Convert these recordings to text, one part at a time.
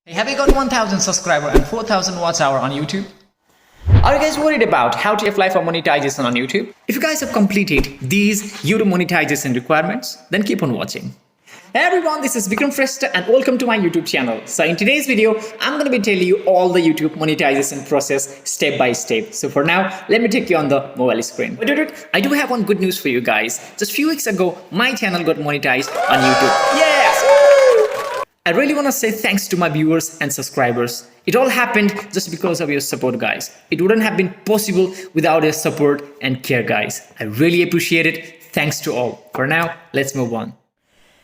Hey, have you got 1000 subscriber and 4000 watch hour on YouTube? Are you guys worried about how to apply for monetization on YouTube? If you guys have completed these YouTube monetization requirements, then keep on watching. Hey everyone, this is Vikram Fresta and welcome to my YouTube channel. So in today's video, I'm going to be telling you all the YouTube monetization process step by step. So for now, let me take you on the mobile screen. But I do have one good news for you guys. Just a few weeks ago, my channel got monetized on YouTube. Yes! I really want to say thanks to my viewers and subscribers. It all happened just because of your support, guys. It wouldn't have been possible without your support and care, guys. I really appreciate it. Thanks to all. For now, let's move on.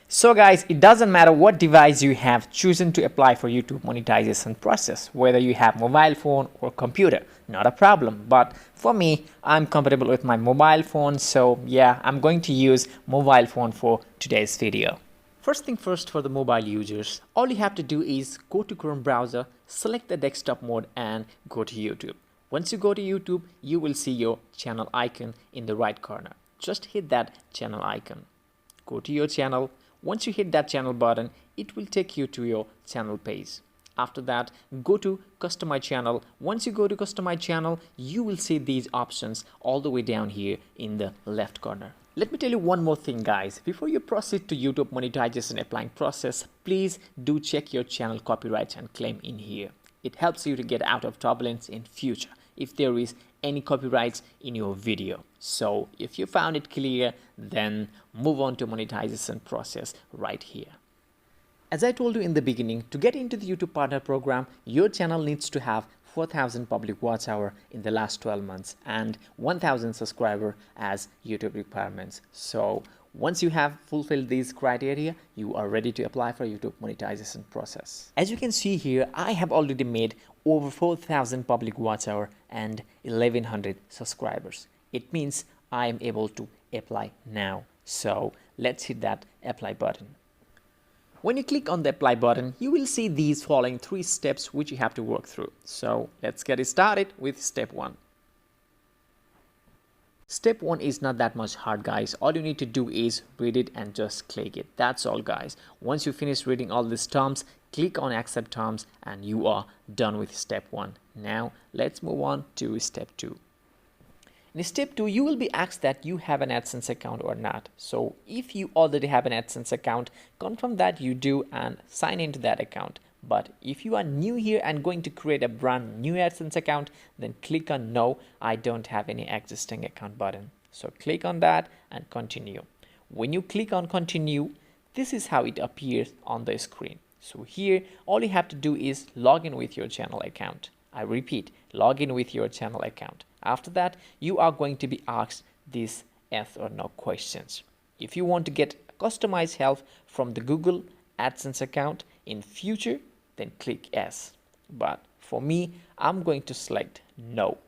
So guys, it doesn't matter what device you have chosen to apply for YouTube monetization process, whether you have mobile phone or computer, not a problem. But for me, I'm compatible with my mobile phone. So yeah, I'm going to use mobile phone for today's video. First thing first, for the mobile users, all you have to do is go to Chrome browser, select the desktop mode and go to YouTube. Once you go to YouTube, you will see your channel icon in the right corner. Just hit that channel icon. Go to your channel. Once you hit that channel button, it will take you to your channel page. After that, go to customize channel. Once you go to customize channel, you will see these options all the way down here in the left corner. Let me tell you one more thing, guys. Before you proceed to YouTube monetization applying process, please do check your channel copyrights and claim in here. It helps you to get out of turbulence in future if there is any copyrights in your video. So if you found it clear, then move on to monetization process right here. As I told you in the beginning, to get into the YouTube Partner Program, your channel needs to have 4,000 public watch hour in the last 12 months and 1,000 subscriber as YouTube requirements. So once you have fulfilled these criteria, you are ready to apply for YouTube monetization process. As you can see here, I have already made over 4,000 public watch hour and 1,100 subscribers. It means I am able to apply now. So let's hit that apply button. When you click on the apply button, you will see these following 3 steps which you have to work through. So let's get it started with step 1. Step 1 is not that much hard, guys. All you need to do is read it and just click it. That's all, guys. Once you finish reading all these terms, click on accept terms and you are done with step 1. Now let's move on to step 2. In step 2, you will be asked that you have an AdSense account or not. So if you already have an AdSense account, confirm that you do and sign into that account. But if you are new here and going to create a brand new AdSense account, then click on no, I don't have any existing account button. So click on that and continue. When you click on continue, this is how it appears on the screen. So here, all you have to do is log in with your channel account. I repeat, log in with your channel account. After that, you are going to be asked these yes or no questions. If you want to get customized help from the Google AdSense account in future, then click yes. But for me, I'm going to select no.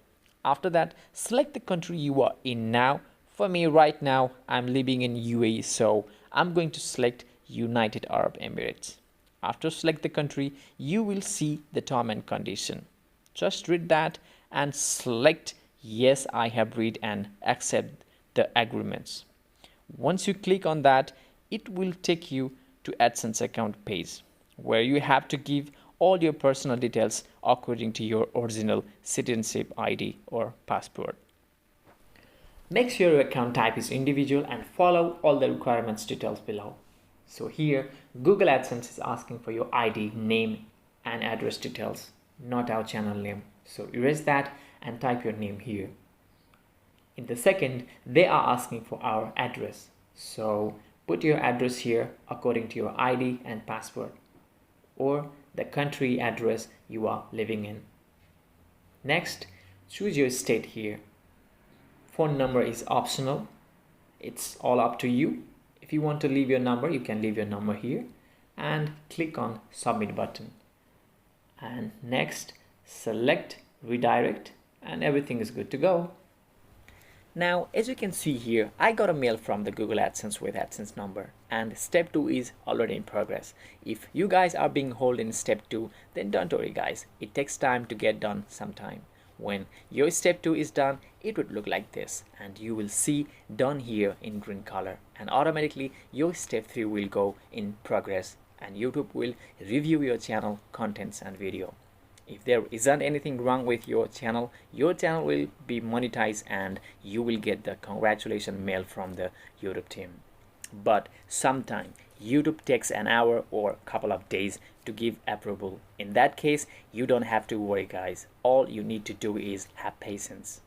After that, select the country you are in now. For me right now, I'm living in UAE, so I'm going to select United Arab Emirates. After select the country, you will see the term and condition. Just read that and select yes, I have read and accept the agreements. Once you click on that, it will take you to AdSense account page where you have to give all your personal details according to your original citizenship ID or passport. Make sure your account type is individual and follow all the requirements details below. So here, Google AdSense is asking for your ID, name and address details, not our channel name. So erase that and type your name here. In the second, they are asking for our address. So put your address here according to your ID and passport or the country address you are living in. Next, choose your state here. Phone number is optional. It's all up to you. If you want to leave your number, you can leave your number here and click on submit button. And next, select redirect and everything is good to go. Now, as you can see here, I got a mail from the Google AdSense with AdSense number and step 2 is already in progress. If you guys are being held in step 2, then don't worry guys, it takes time to get done sometime. When your step 2 is done, it would look like this and you will see done here in green color and automatically your step 3 will go in progress and YouTube will review your channel contents and video. If there isn't anything wrong with your channel will be monetized and you will get the congratulation mail from the YouTube team. But sometimes YouTube takes an hour or a couple of days to give approval. In that case, you don't have to worry, guys. All you need to do is have patience.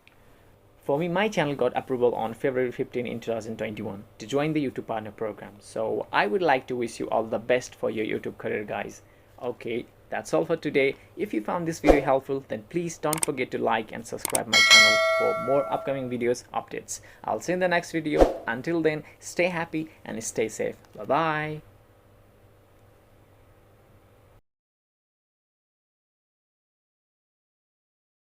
For me, my channel got approval on February 15 in 2021 to join the YouTube Partner Program. So I would like to wish you all the best for your YouTube career, guys. Okay, that's all for today. If you found this video helpful, then please don't forget to like and subscribe my channel for more upcoming videos updates. I'll see you in the next video. Until then, stay happy and stay safe. Bye bye.